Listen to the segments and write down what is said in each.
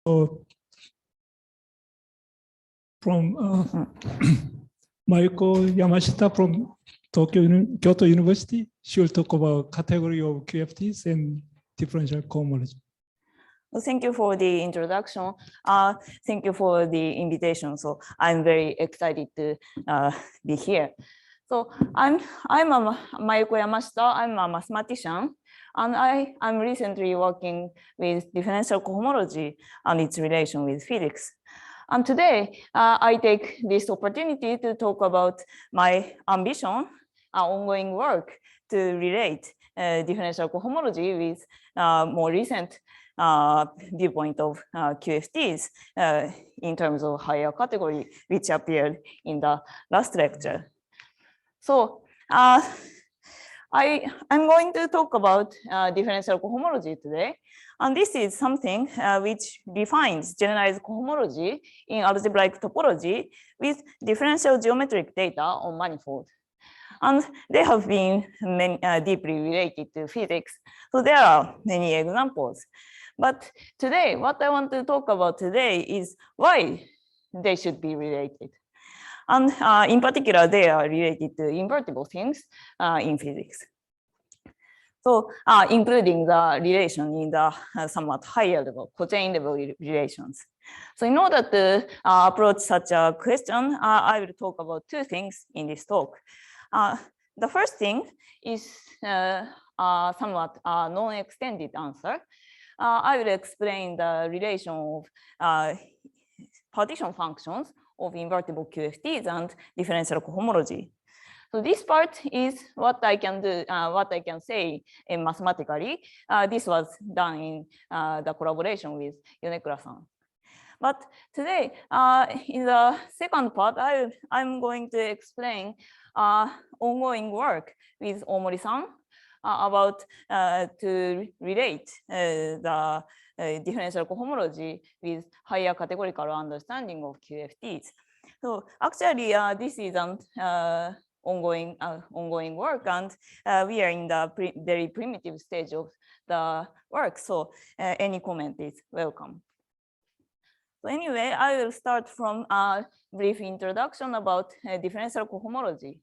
So from Mayuko Yamashita from Kyoto University, she will talk about category of QFTs and differential cohomology. Well, thank you for the introduction. Thank you for the invitation. So I'm very excited to be here. So I'm Mayuko Yamashita. I'm a mathematician, and I'm recently working with differential cohomology and its relation with physics. And today, I take this opportunity to talk about my ambition, ongoing work to relate differential cohomology with more recent viewpoint of QFTs in terms of higher category, which appeared in the last lecture. So I'm going to talk about differential cohomology today. And this is something which defines generalized cohomology in algebraic topology with differential geometric data on manifold. And they have been deeply related to physics. So there are many examples. But today, what I want to talk about today is why they should be related. And in particular, they are related to invertible things in physics. So including the relation in the somewhat higher level, cochain level relations. So in order to approach such a question, I will talk about two things in this talk. The first thing is somewhat non-extended answer. I will explain the relation of partition functions of invertible QFTs and differential cohomology. So this part is what I can do, what I can say mathematically. This was done in the collaboration with Yonekura-san. But today, in the second part, I'm going to explain ongoing work with Ohmori-san about to relate the differential cohomology with higher categorical understanding of QFTs. So actually, this is an ongoing work, and we are in the very primitive stage of the work. So any comment is welcome. So anyway, I will start from a brief introduction about differential cohomology.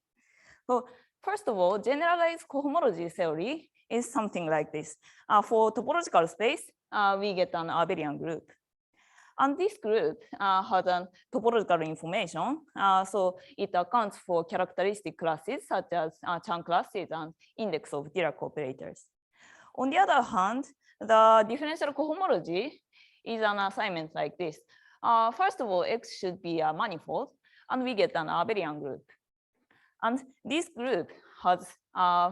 So first of all, generalized cohomology theory is something like this. For topological space, we get an abelian group. And this group has a topological information. So it accounts for characteristic classes such as Chern classes and index of Dirac operators. On the other hand, the differential cohomology is an assignment like this. First of all, X should be a manifold, and we get an abelian group. And this group has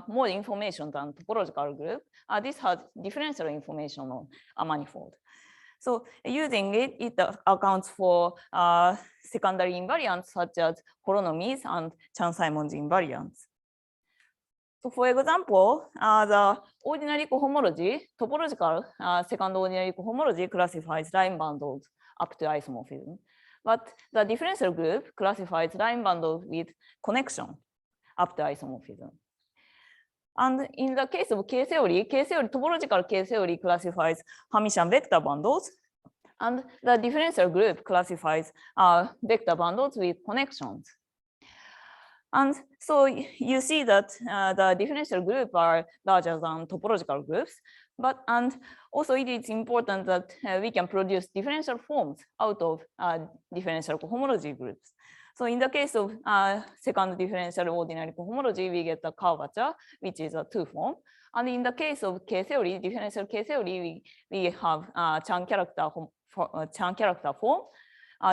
more information than topological group. This has differential information on a manifold. So using it, it accounts for secondary invariants such as holonomies and Chern-Simons invariants. So for example, the ordinary cohomology, topological second ordinary cohomology classifies line bundles up to isomorphism. But the differential group classifies line bundles with connection up to isomorphism. And in the case of K-theory, topological K-theory classifies Hermitian vector bundles, and the differential group classifies vector bundles with connections. And so you see that the differential group are larger than topological groups, and also it is important that we can produce differential forms out of differential cohomology groups. So in the case of second differential ordinary cohomology, we get a curvature, which is a two form. And in the case of K-theory, differential K-theory, we have Chern character form.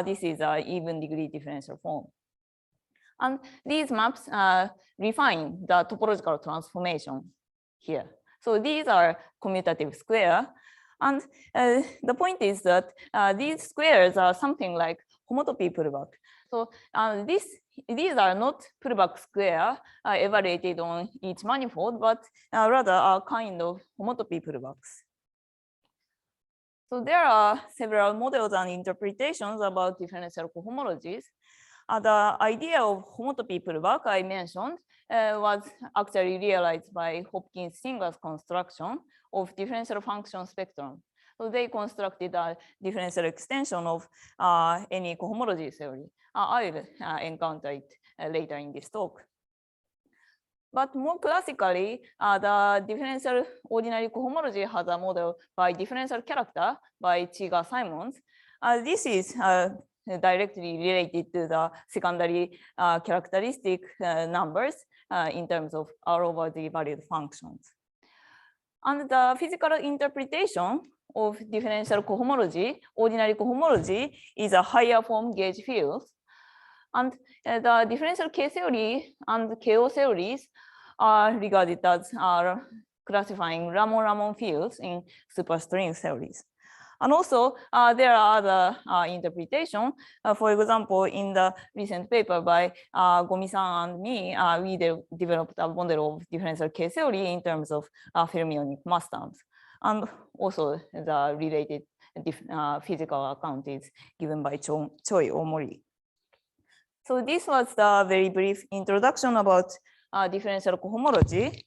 This is an even degree differential form. And these maps refine the topological transformation here. So these are commutative square. And the point is that these squares are something like homotopy pullback. So these are not pullback square evaluated on each manifold, but rather are kind of homotopy pullbacks. So there are several models and interpretations about differential cohomologies. The idea of homotopy pullback I mentioned was actually realized by Hopkins-Singer's construction of differential function spectrum. So they constructed a differential extension of any cohomology theory. I will encounter it later in this talk. But more classically, the differential ordinary cohomology has a model by differential character by Chiga-Simons. This is directly related to the secondary characteristic numbers in terms of R over the valued functions. And the physical interpretation of differential cohomology, ordinary cohomology, is a higher form gauge field. And the differential K theory and KO theories are regarded as classifying Ramon-Ramon fields in superstring theories. And also, there are other interpretations. For example, in the recent paper by Gomi-san and me, we developed a model of differential K theory in terms of fermionic mass terms. And also, the related physical account is given by Choi Ohmori. So this was the very brief introduction about differential cohomology.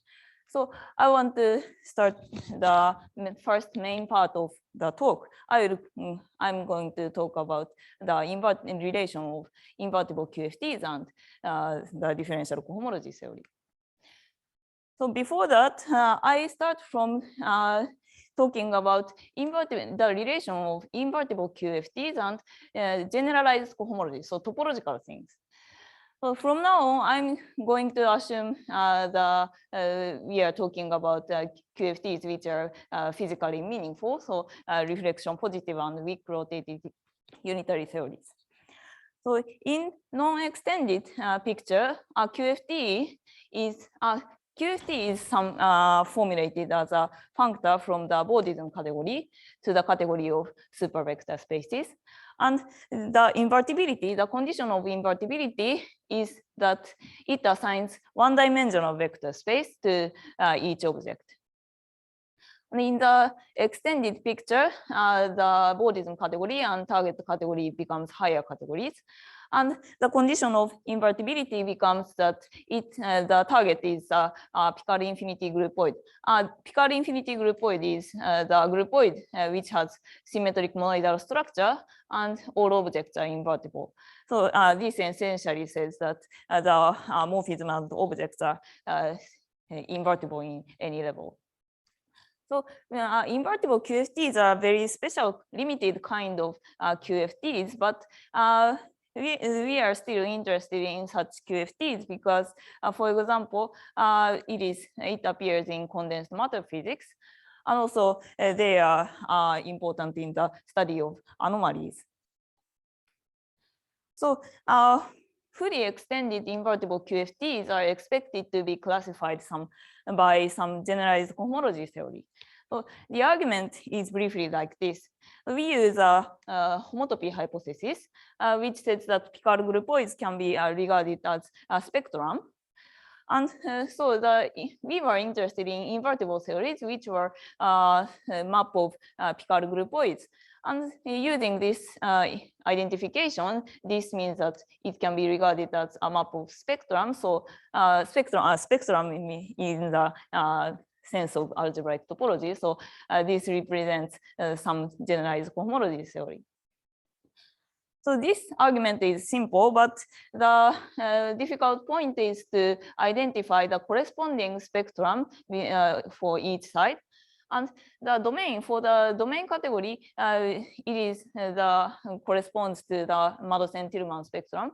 So I want to start the first main part of the talk. I'm going to talk about the relation of invertible QFTs and the differential cohomology theory. So before that, I start from talking about the relation of invertible QFTs and generalized cohomology, so topological things. So from now on, I'm going to assume we are talking about QFTs which are physically meaningful, so reflection positive and weak rotated unitary theories. So in non-extended picture, a QFT is formulated as a functor from the Bordism category to the category of supervector spaces. And the invertibility, the condition of invertibility is that it assigns one-dimensional vector space to each object. And in the extended picture, the Bordism category and target category becomes higher categories. And the condition of invertibility becomes that the target is Picard infinity groupoid. Picard infinity groupoid is the groupoid which has symmetric monoidal structure and all objects are invertible. So this essentially says that the morphism and objects are invertible in any level. So invertible QFTs are very special, limited kind of QFTs, but we are still interested in such QFTs because, for example, it appears in condensed matter physics, and also they are important in the study of anomalies. So fully extended invertible QFTs are expected to be classified by some generalized cohomology theory. So the argument is briefly like this. We use a homotopy hypothesis, which says that Picard groupoids can be regarded as a spectrum. And so we were interested in invertible theories, which were a map of Picard groupoids. And using this identification, this means that it can be regarded as a map of spectrum. So spectrum in the sense of algebraic topology. So this represents some generalized cohomology theory. So this argument is simple, but the difficult point is to identify the corresponding spectrum for each side. And the domain, for the domain category, corresponds to the Madsen-Tillman spectrum,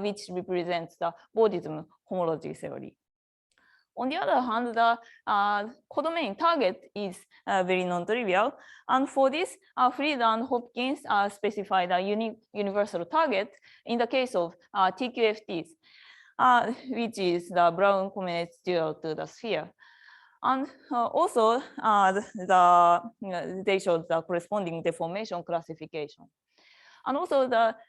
which represents the Bordism homology theory. On the other hand, the codomain target is very non-trivial. And for this, Fried and Hopkins specified a universal target in the case of TQFTs, which is the Brown-Comenetz dual to the sphere. And also, they showed the corresponding deformation classification. And also,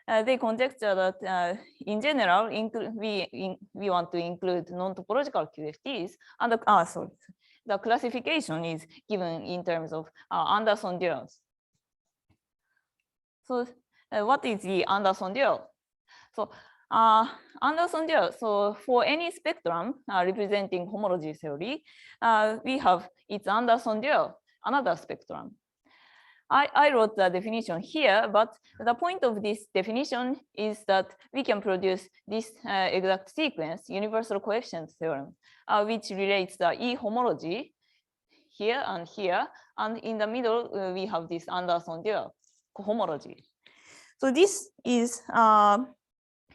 they conjecture that in general, we want to include non-topological QFTs. And the classification is given in terms of Anderson duals. So, what is the Anderson dual? So, Anderson dual. So, for any spectrum representing homology theory, we have its Anderson dual, another spectrum. I wrote the definition here, but the point of this definition is that we can produce this exact sequence, universal coefficient theorem, which relates the E homology here, and in the middle we have this Anderson dual cohomology. So this is,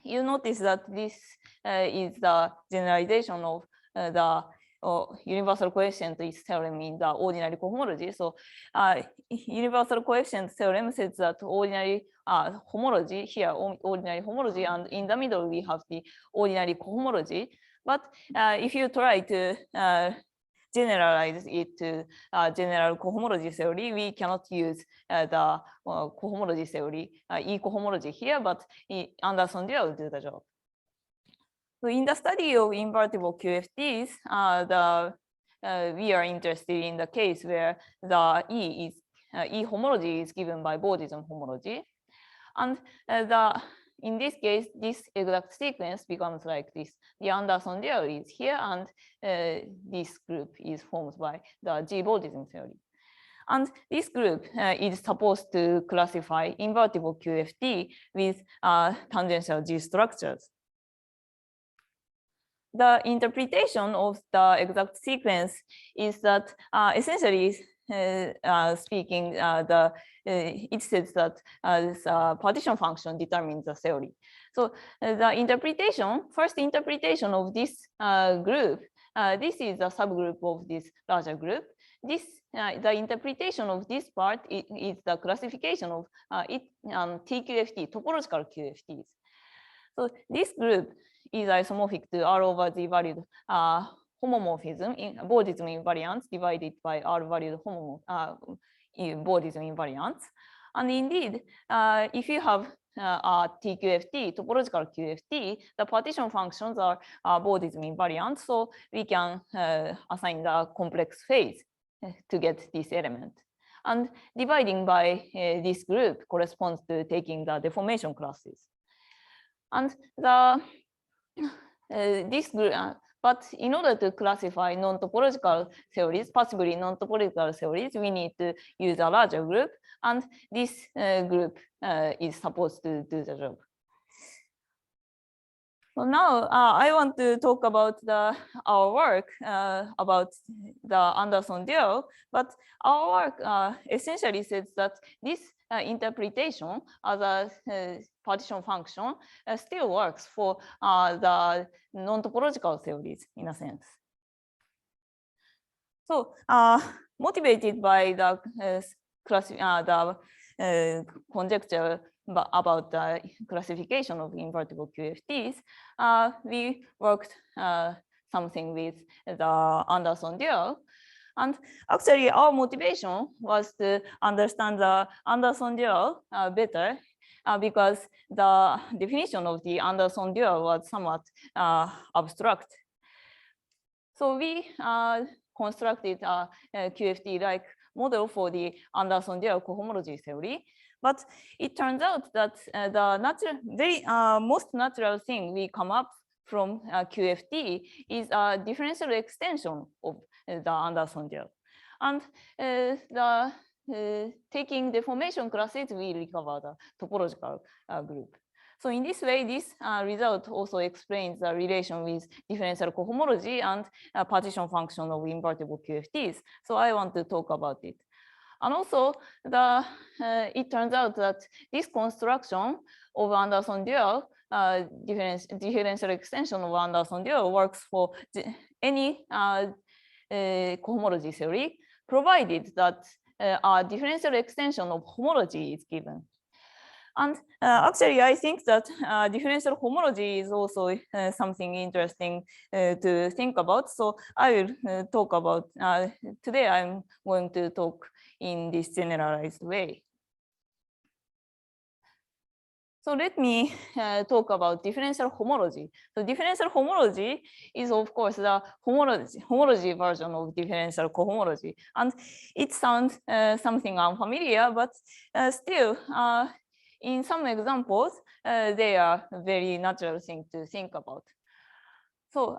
you notice that this is the generalization of the universal coefficient theorem in the ordinary cohomology. So universal coefficient theorem says that ordinary homology here, ordinary homology, and in the middle we have the ordinary cohomology. But if you try to generalize it to general cohomology theory, we cannot use the cohomology theory, E cohomology here, but Anderson dual will do the job. So in the study of invertible QFTs, we are interested in the case where the E homology is given by Bordism homology. And in this case, this exact sequence becomes like this. The Anderson dual is here, and this group is formed by the G-Bordism theory. And this group is supposed to classify invertible QFT with tangential G structures. The interpretation of the exact sequence is that essentially speaking, it says that this partition function determines the theory. So the first interpretation of this group, this is a subgroup of this larger group. The interpretation of this part is the classification of TQFT, topological QFTs. So this group is isomorphic to R over Z valued homomorphism in Bordism invariance divided by R valued Bordism invariance. And indeed, if you have a TQFT, topological QFT, the partition functions are Bordism invariant, so we can assign the complex phase to get this element. And dividing by this group corresponds to taking the deformation classes. And this group, but in order to classify non-topological theories, possibly non-topological theories, we need to use a larger group, and this group is supposed to do the job. So now I want to talk about our work about the Anderson dual, but our work essentially says that this interpretation as a partition function still works for the non-topological theories in a sense. So motivated by the conjecture about the classification of invertible QFTs, we worked something with the Anderson dual. And actually, our motivation was to understand the Anderson dual better because the definition of the Anderson dual was somewhat abstract. So we constructed a QFT-like model for the Anderson dual cohomology theory. But it turns out that the most natural thing we come up from QFT is a differential extension of the Anderson dual. And taking deformation classes, we recover the topological group. So in this way, this result also explains the relation with differential cohomology and partition function of invertible QFTs. So I want to talk about it. And also, it turns out that this construction of Anderson dual, differential extension of Anderson dual, works for any cohomology theory, provided that a differential extension of homology is given. And actually, I think that differential homology is also something interesting to think about. So I will talk about, today I'm going to talk in this generalized way. So let me talk about differential homology. So differential homology is, of course, the homology version of differential cohomology. And it sounds something unfamiliar, but still, in some examples, they are a very natural thing to think about. So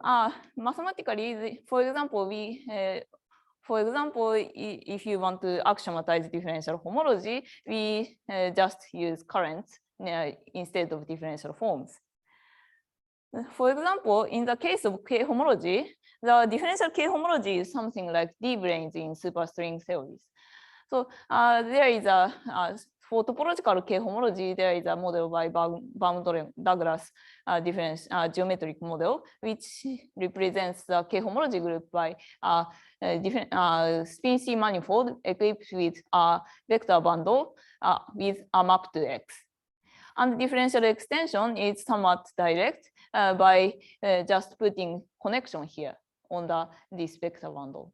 mathematically, for example, For example, if you want to axiomatize differential homology, we just use currents instead of differential forms. For example, in the case of K-homology, the differential K-homology is something like D-branes in superstring theories. So there is for topological K-homology, there is a model by Baum-Douglas geometric model, which represents the K-homology group by spin C manifold equipped with a vector bundle with a map to X. And differential extension is somewhat direct by just putting connection here on this vector bundle.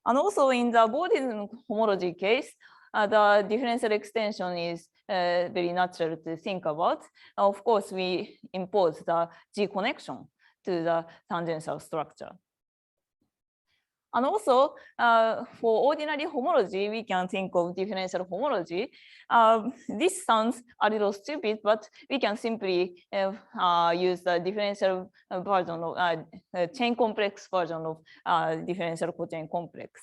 And also in the Bordism homology case, the differential extension is very natural to think about. Of course, we impose the G connection to the tangential structure. And also, for ordinary homology, we can think of differential homology. This sounds a little stupid, but we can simply use the differential version of chain complex version of differential cochain complex.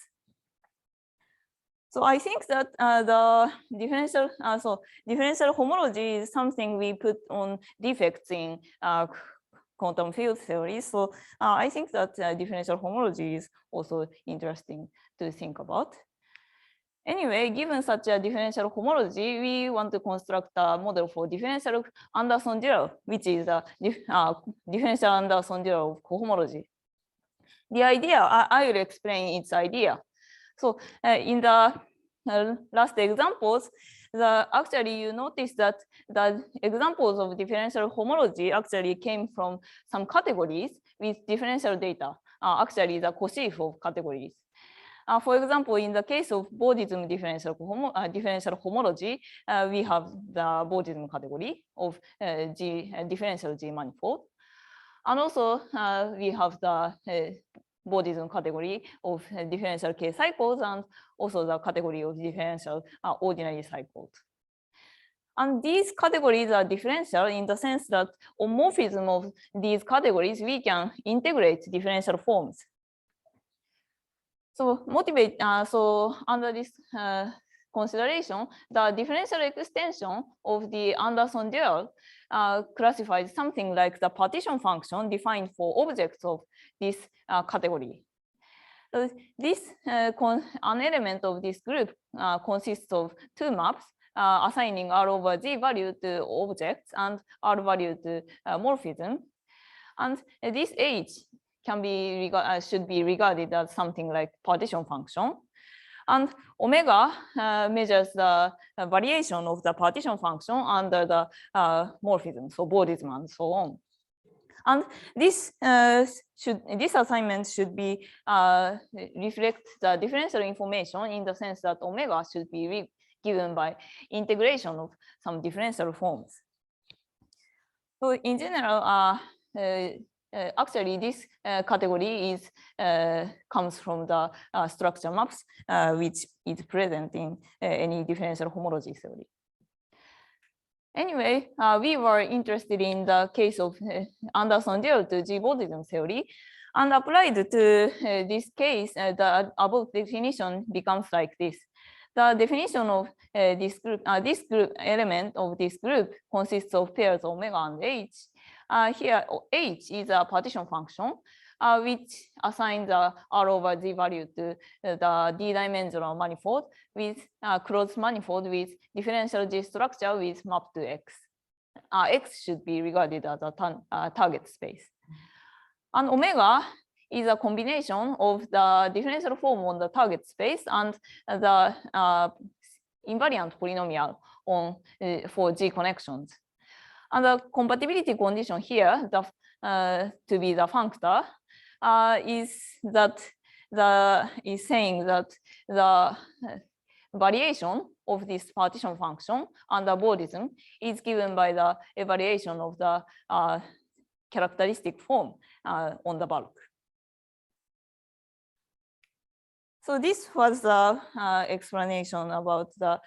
So I think that the differential homology is something we put on defects in quantum field theory. So I think that differential homology is also interesting to think about. Anyway, given such a differential homology, we want to construct a model for differential Anderson dual, which is a differential Anderson dual of cohomology. The idea, I will explain its idea. So in the last examples, actually you notice that the examples of differential homology actually came from some categories with differential data, actually the co-sheaf of categories. For example, in the case of Bordism differential homology, we have the Bordism category of differential G manifold. And also we have the Bordism category of differential K cycles and also the category of differential ordinary cycles. And these categories are differential in the sense that on morphism of these categories, we can integrate differential forms. So so under this consideration, the differential extension of the Anderson dual classifies something like the partition function defined for objects of this category. So this an element of this group consists of two maps assigning R over G value to objects and R value to morphism. And this H can be should be regarded as something like partition function. And omega measures the variation of the partition function under the morphism, so Bordism and so on. And this assignment should be reflect the differential information in the sense that omega should be given by integration of some differential forms. So in general, actually, this category comes from the structure maps, which is present in any differential homology theory. Anyway, we were interested in the case of Anderson dual to G-Bordism theory, and applied to this case, the above definition becomes like this. The definition of this group element of this group consists of pairs omega and H. Here, H is a partition function, which assigns the R over G value to the D-dimensional manifold with closed manifold with differential G structure with map to X. X should be regarded as a target space. And omega is a combination of the differential form on the target space and the invariant polynomial on for G connections. And the compatibility condition here, to be the functor, is saying that the variation of this partition function under Bordism is given by the evaluation of the characteristic form on the bulk. So this was the explanation about the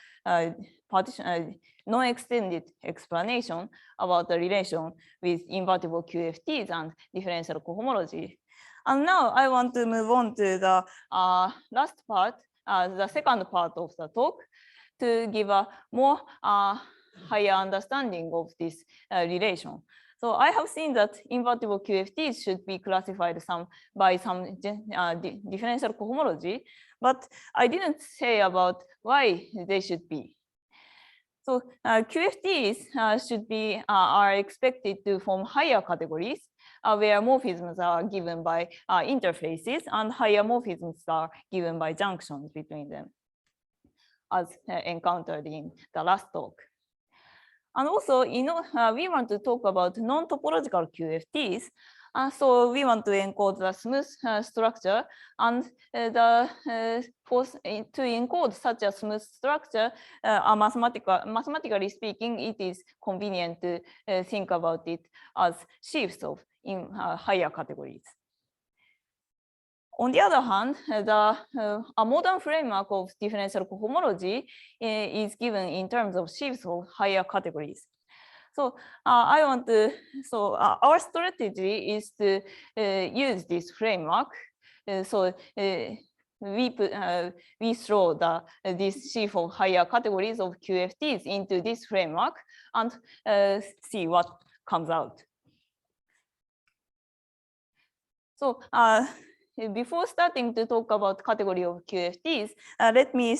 partition, non-extended explanation about the relation with invertible QFTs and differential cohomology. And now I want to move on to the last part, the second part of the talk, to give a more higher understanding of this relation. So I have seen that invertible QFTs should be classified by some differential cohomology, but I didn't say about why they should be. So QFTs are expected to form higher categories where morphisms are given by interfaces and higher morphisms are given by junctions between them, as encountered in the last talk. And also, we want to talk about non-topological QFTs. So we want to encode the smooth structure, and to encode such a smooth structure, mathematically speaking, it is convenient to think about it as sheaves of higher categories. On the other hand, a modern framework of differential cohomology is given in terms of sheaves of higher categories. So our strategy is to use this framework. We throw this sheaf of higher categories of QFTs into this framework and see what comes out. So before starting to talk about category of QFTs, let me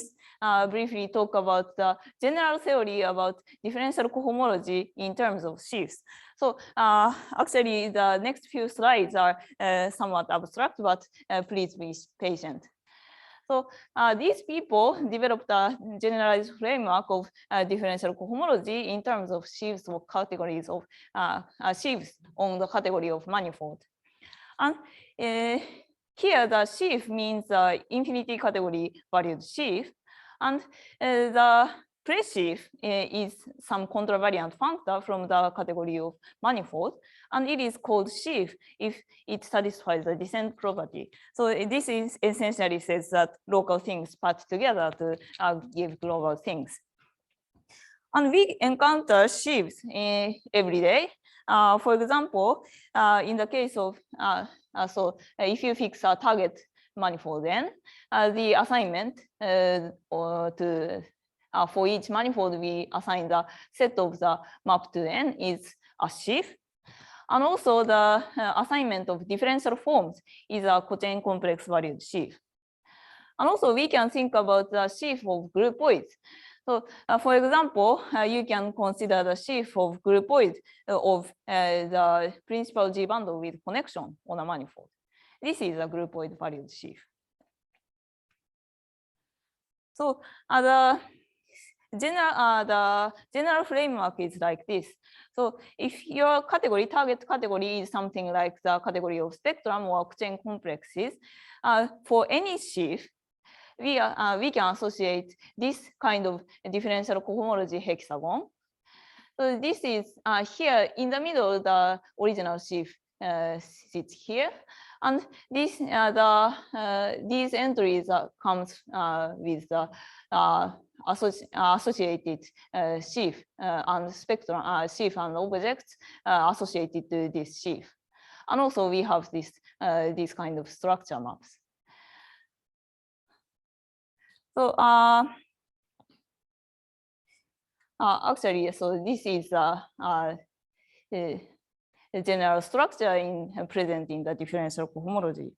briefly talk about the general theory about differential cohomology in terms of sheaves. So actually, the next few slides are somewhat abstract, but please be patient. So these people developed a generalized framework of differential cohomology in terms of sheaves of categories of sheaves on the category of manifold. And here, the sheaf means infinity category valued sheaf, and the pre-sheaf is some contravariant functor from the category of manifold, and it is called sheaf if it satisfies the descent property. So this is essentially says that local things part together to give global things. And we encounter sheaves every day. For example, in the case of if you fix a target manifold, then the assignment for each manifold we assign the set of the map to n is a sheaf, and also the assignment of differential forms is a cochain complex valued sheaf. And also we can think about the sheaf of groupoids. So, for example, you can consider the sheaf of groupoid of the principal G bundle with connection on a manifold. This is a groupoid valued sheaf. So, the general framework is like this. So, if your target category is something like the category of spectrum or chain complexes, for any sheaf, we can associate this kind of differential cohomology hexagon. So this is here in the middle, the original sheaf sits here, and this these entries comes with the associated sheaf and spectrum sheaf and objects associated to this sheaf, and also we have this kind of structure maps. So actually, so this is a general structure present in the differential cohomology.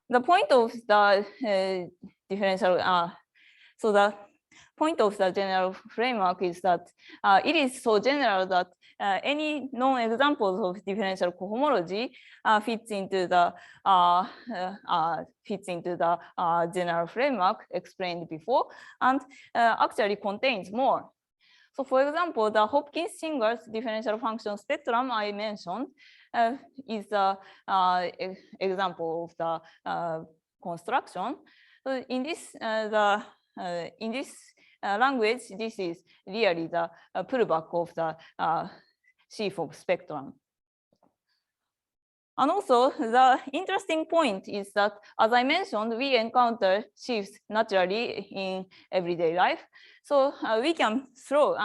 The point of the differential, so the point of the general framework is that it is so general that any known examples of differential cohomology fits into the general framework explained before, and actually contains more. So, for example, the Hopkins-Singers differential function spectrum I mentioned is the example of the construction. So, in this language, this is really the pullback of the sheaf of spectrum. And also, the interesting point is that, as I mentioned, we encounter sheaves naturally in everyday life. So we can throw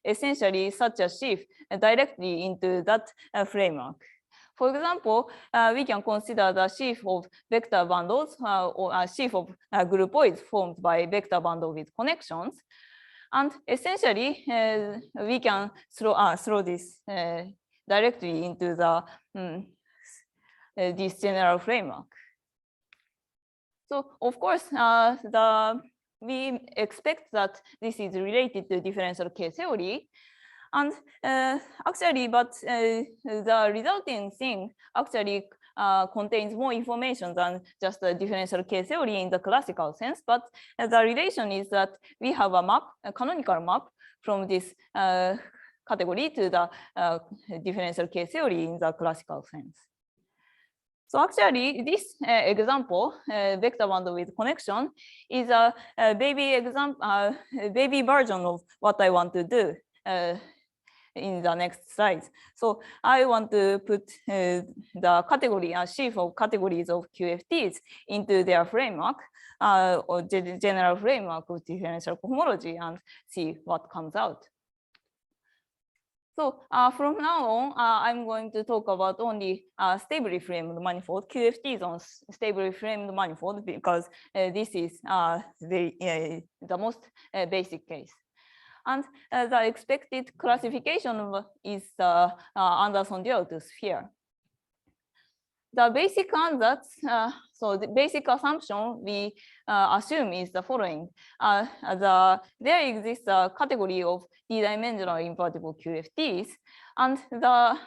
essentially such a sheaf directly into that framework. For example, we can consider the sheaf of vector bundles or a sheaf of groupoids formed by vector bundle with connections. And essentially, we can throw this directly into the this general framework. So of course, we expect that this is related to differential K theory. And actually, but the resulting thing actually contains more information than just the differential K theory in the classical sense. But the relation is that we have a map, a canonical map from this category to the differential K theory in the classical sense. So actually, this example, vector bundle with connection, is a baby example, baby version of what I want to do in the next slide. So I want to put the category, a sheaf of categories of QFTs into their framework or general framework of differential cohomology and see what comes out. So from now on, I'm going to talk about only stably framed manifold, QFTs on stably framed manifold, because this is the most basic case. And the expected classification is the Anderson-Diotus here. The basic ansatz, so the basic assumption we assume is the following. There exists a category of d-dimensional invertible QFTs, and the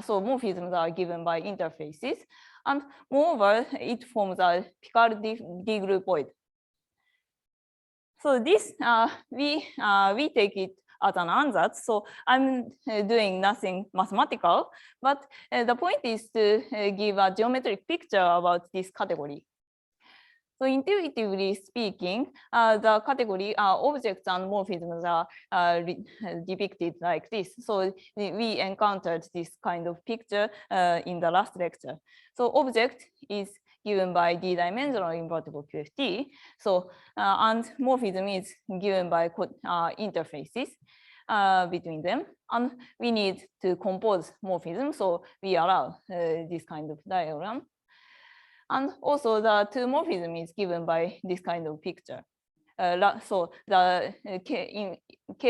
so morphisms are given by interfaces, and moreover, it forms a Picard D-groupoid. So this we take it as an ansatz. So I'm doing nothing mathematical, but the point is to give a geometric picture about this category. So intuitively speaking, the category objects and morphisms are depicted like this. So we encountered this kind of picture in the last lecture. So object is given by d-dimensional invertible QFT. So and morphism is given by interfaces between them, and we need to compose morphism. So we allow this kind of diagram. And also the two morphism is given by this kind of picture. So the K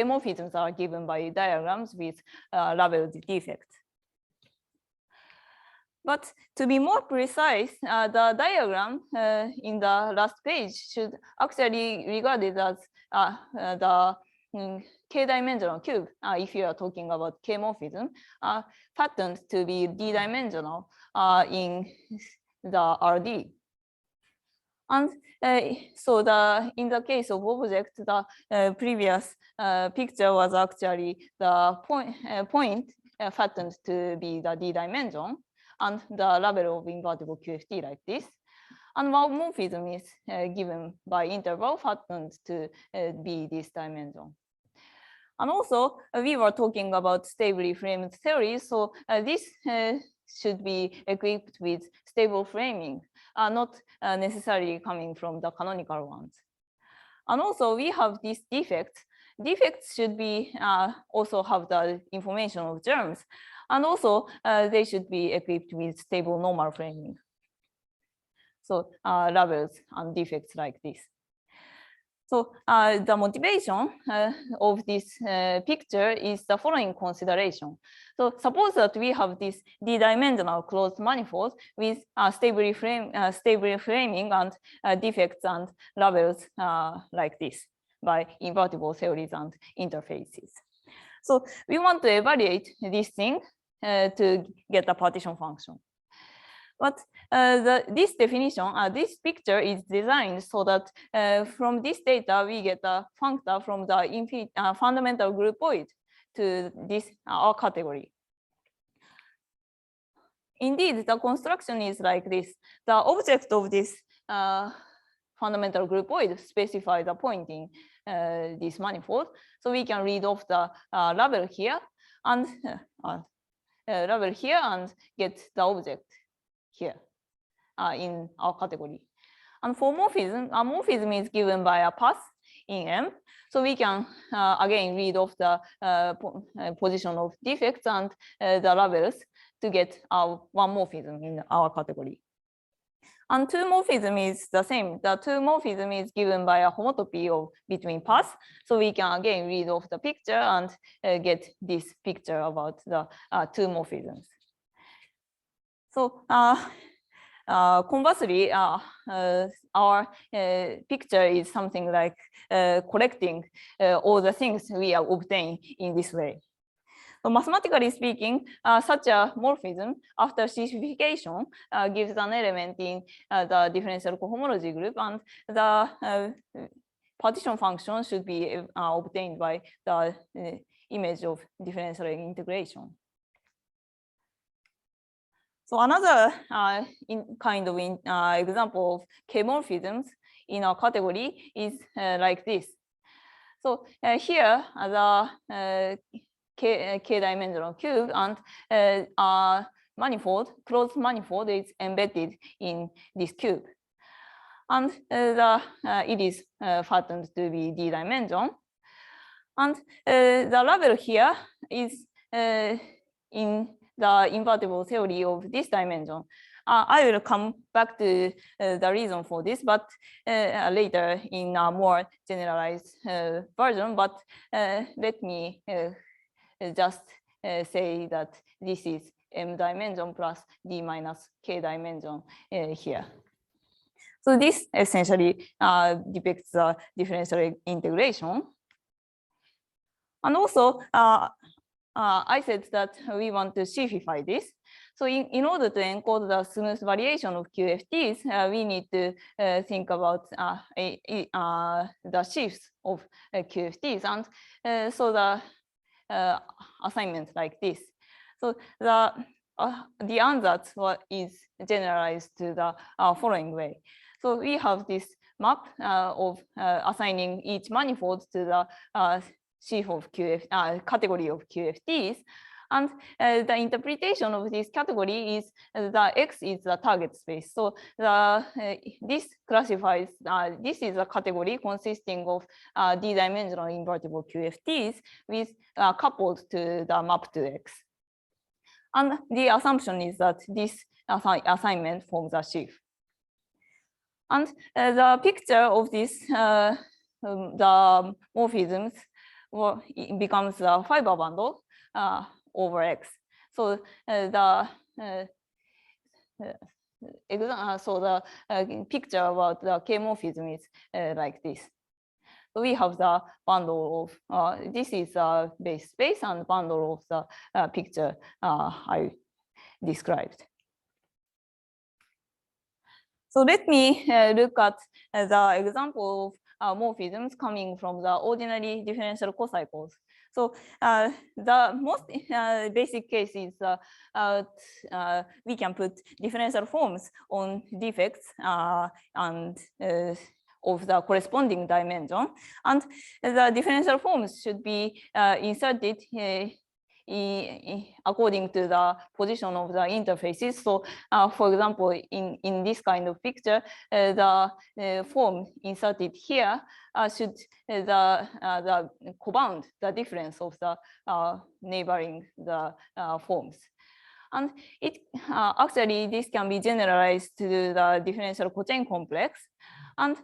morphisms are given by diagrams with labeled defects. But to be more precise, the diagram in the last page should actually be regarded as the K-dimensional cube, if you are talking about K morphism, patterned to be d-dimensional in the RD. And so in the case of object, the previous picture was actually the point patterned to be the d-dimension, and the label of invertible QFT like this. And while morphism is given by interval patterned to be this dimension. And also, we were talking about stably framed theories. So this should be equipped with stable framing, not necessarily coming from the canonical ones. And also, we have these defects. Defects should be also have the information of germs. And also, they should be equipped with stable normal framing. So labels and defects like this. So the motivation of this picture is the following consideration. So suppose that we have this d-dimensional closed manifold with stable framing and defects and labels like this by invertible theories and interfaces. So we want to evaluate this thing to get a partition function. But this definition, this picture is designed so that from this data, we get a functor from the fundamental groupoid to this our category. Indeed, the construction is like this. The object of this fundamental groupoid specifies a point in this manifold. So we can read off the label here and get the object here in our category. And for morphism, a morphism is given by a path in M. So we can again read off the position of defects and the labels to get our one morphism in our category. And two morphism is the same. The two morphism is given by a homotopy of between paths. So we can again read off the picture and get this picture about the two morphisms. So conversely, our picture is something like collecting all the things we have obtained in this way. So mathematically speaking, such a morphism after sheafification gives an element in the differential cohomology group, and the partition function should be obtained by the image of differential integration. So another kind of example of K-morphisms in our category is like this. So here the K-dimensional cube and manifold, closed manifold is embedded in this cube. And it is flattened to be D-dimension. And the label here is in the invertible theory of this dimension. I will come back to the reason for this, but later in a more generalized version. But let me just say that this is M dimension plus D minus K dimension here. So this essentially depicts the differential integration. And also, I said that we want to sheafify this. So in order to encode the smooth variation of QFTs, we need to think about the sheaves of QFTs. And so the assignment like this. So the ansatz is generalized to the following way. So we have this map of assigning each manifold to the sheaf of category of QFTs. And the interpretation of this category is the X is the target space. So this classifies, this is a category consisting of D-dimensional invertible QFTs with coupled to the map to X. And the assumption is that this assignment forms a sheaf. And the picture of this, the morphisms becomes a fiber bundle over X. So the picture about the K-morphism is like this. So we have the bundle of this is a base space and bundle of the picture I described. So let me look at the example of morphisms coming from the ordinary differential cocycles. So the most basic case is we can put differential forms on defects and of the corresponding dimension, and the differential forms should be inserted according to the position of the interfaces. So for example, in this kind of picture, the form inserted here should co-bound the difference of the neighboring the forms. And it actually, this can be generalized to the differential cochain complex. And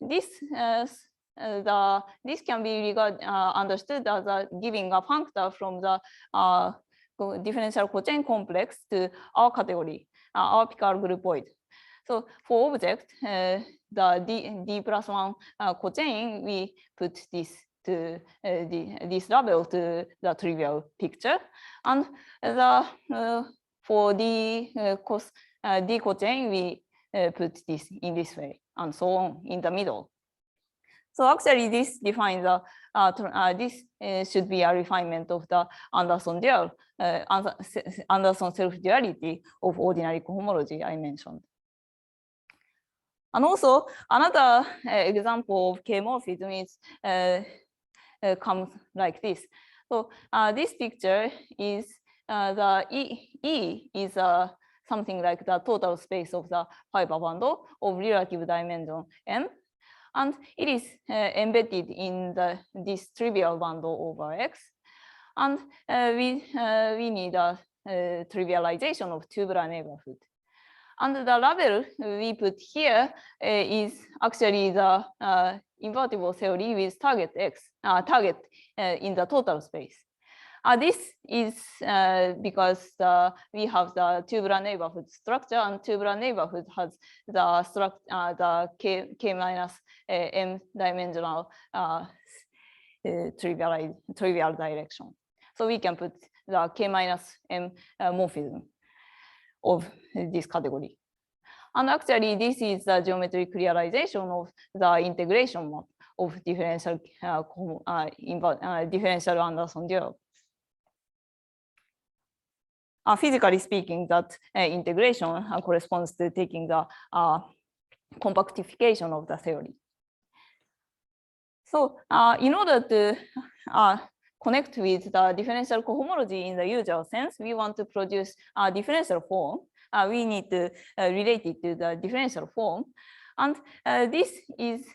this can be understood as giving a functor from the differential cochain complex to our category, our Picard groupoid. So for object, the D+1 cochain, we put this to this label to the trivial picture, and for D cochain, we put this in this way, and so on in the middle. So actually, this defines this should be a refinement of the Anderson dual, Anderson self-duality of ordinary cohomology I mentioned. And also another example of K-morphism is comes like this. So this picture is the E is something like the total space of the fiber bundle of relative dimension M. and it is embedded in this trivial bundle over X. And we need a trivialization of tubular neighborhood. And the label we put here is actually the invertible theory with target X, target in the total space. This is because we have the tubular neighborhood structure, and tubular neighborhood has the k minus m dimensional trivial direction. So we can put the k minus m morphism of this category. And actually, this is the geometric realization of the integration map of differential differential Anderson dual. Physically speaking, that integration corresponds to taking the compactification of the theory. So in order to connect with the differential cohomology in the usual sense, we want to produce a differential form. We need to relate it to the differential form. And this is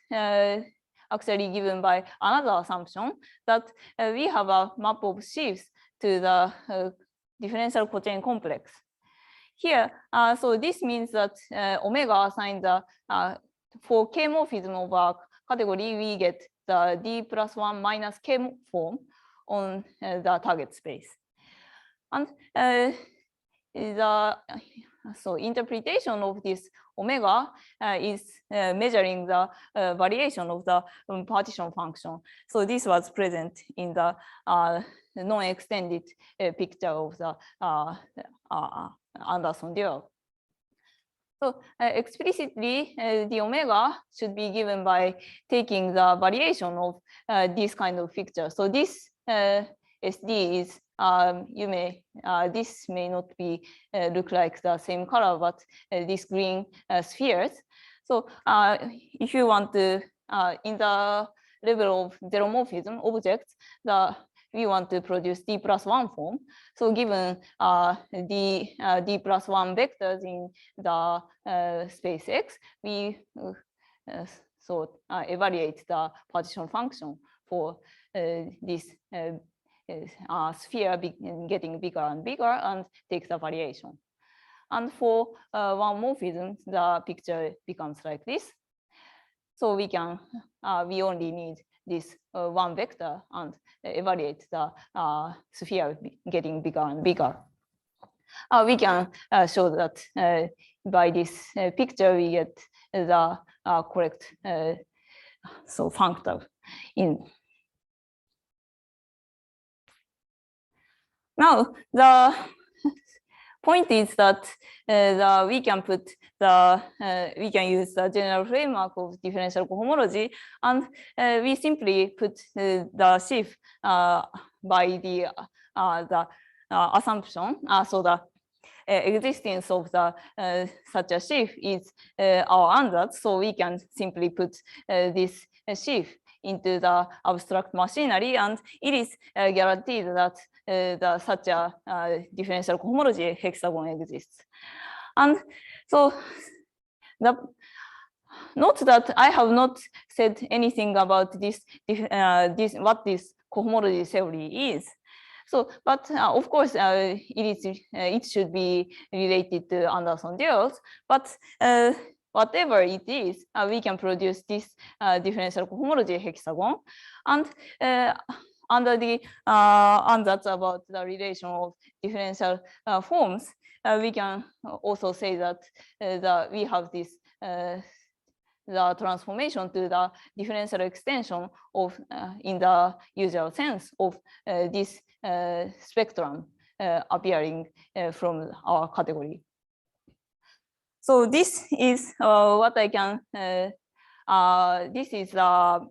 actually given by another assumption that we have a map of sheaves to the differential cochain complex. Here, so this means that omega assigned the for k morphism of our category, we get the d plus 1 minus k form on the target space. And so interpretation of this omega is measuring the variation of the partition function. So this was present in the non-extended picture of the Anderson dual. So explicitly, the omega should be given by taking the variation of this kind of picture. So this SD is this may not be look like the same color, but this green spheres. So if you want to in the level of zeromorphism objects, we want to produce d plus 1 form. So given d plus 1 vectors in the space X, we evaluate the partition function for this sphere getting bigger and bigger and take the variation. And for one morphism, the picture becomes like this. So we can we only need this one vector and evaluate the sphere getting bigger and bigger. We can show that by this picture we get the correct functor in. Now the point is that we can put we can use the general framework of differential cohomology, and we simply put the sheaf by the assumption. So the existence of the such a sheaf is our ansatz. So we can simply put this sheaf into the abstract machinery, and it is guaranteed that such a differential cohomology hexagon exists. And so note that I have not said anything about this what this cohomology theory is. So, but of course, it should be related to Anderson duals. But whatever it is, we can produce this differential cohomology hexagon, and under the ansatz about the relation of differential forms, we can also say that we have this the transformation to the differential extension of in the usual sense of this spectrum appearing from our category. So this is what I can. This is the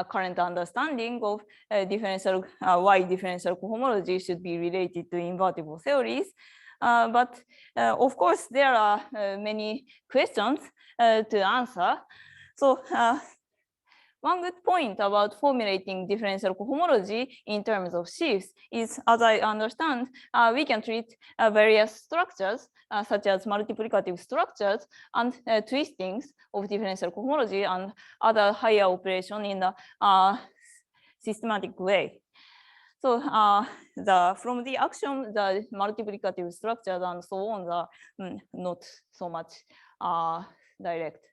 current understanding of differential why differential cohomology should be related to invertible theories. But of course, there are many questions to answer. So one good point about formulating differential cohomology in terms of sheaves is, as I understand, we can treat various structures such as multiplicative structures and twistings of differential cohomology and other higher operation in a systematic way. So from the axiom, the multiplicative structures and so on are not so much direct.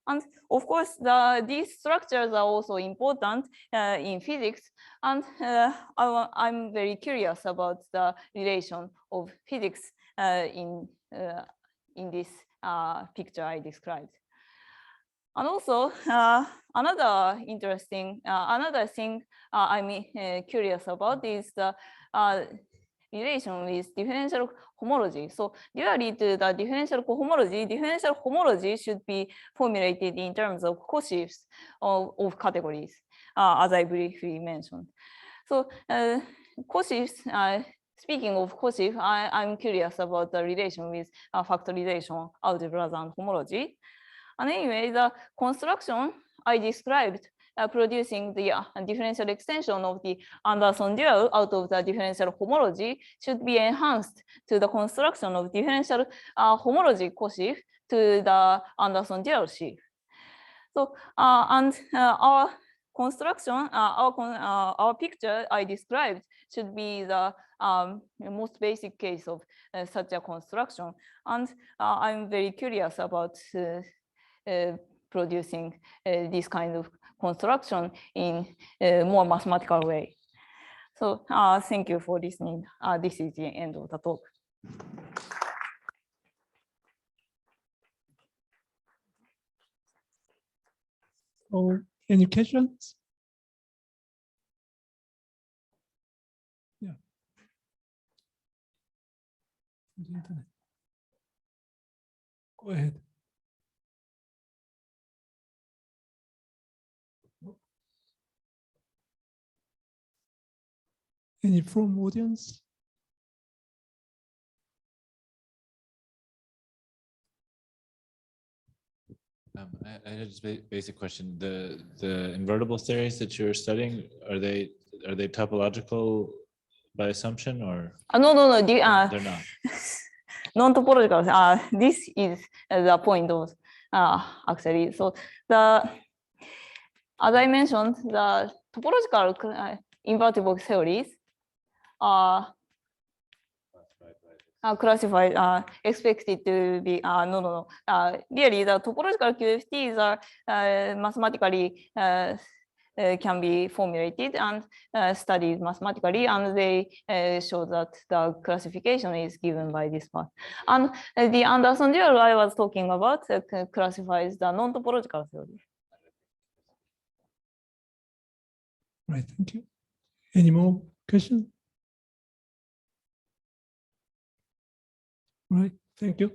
And of course, these structures are also important in physics. And I'm very curious about the relation of physics in this picture I described. And also, another thing I'm curious about is the relation with differential homology. So dually to the differential homology should be formulated in terms of co-sheaves of categories, as I briefly mentioned. So co-sheaves, speaking of co-sheaf, I'm curious about the relation with factorization, algebras, and homology. And anyway, the construction I described producing the differential extension of the Anderson dual out of the differential homology should be enhanced to the construction of differential homology co-sheaf to the Anderson dual sheaf. So our construction, our picture I described should be the most basic case of such a construction. And I'm very curious about producing this kind of construction in a more mathematical way. So thank you for listening. This is the end of the talk. So any questions? Yeah. Go ahead. Any from audience? I had just a basic question. The invertible theories that you're studying, are they topological by assumption or? No. They're not. Non-topological. This is the point of actually. So as I mentioned, the topological invertible theories are classified, expected to be, really the topological QFTs are mathematically can be formulated and studied mathematically, and they show that the classification is given by this part. And the Anderson dual I was talking about classifies the non-topological theory. Right, thank you. Any more questions? Right, thank you.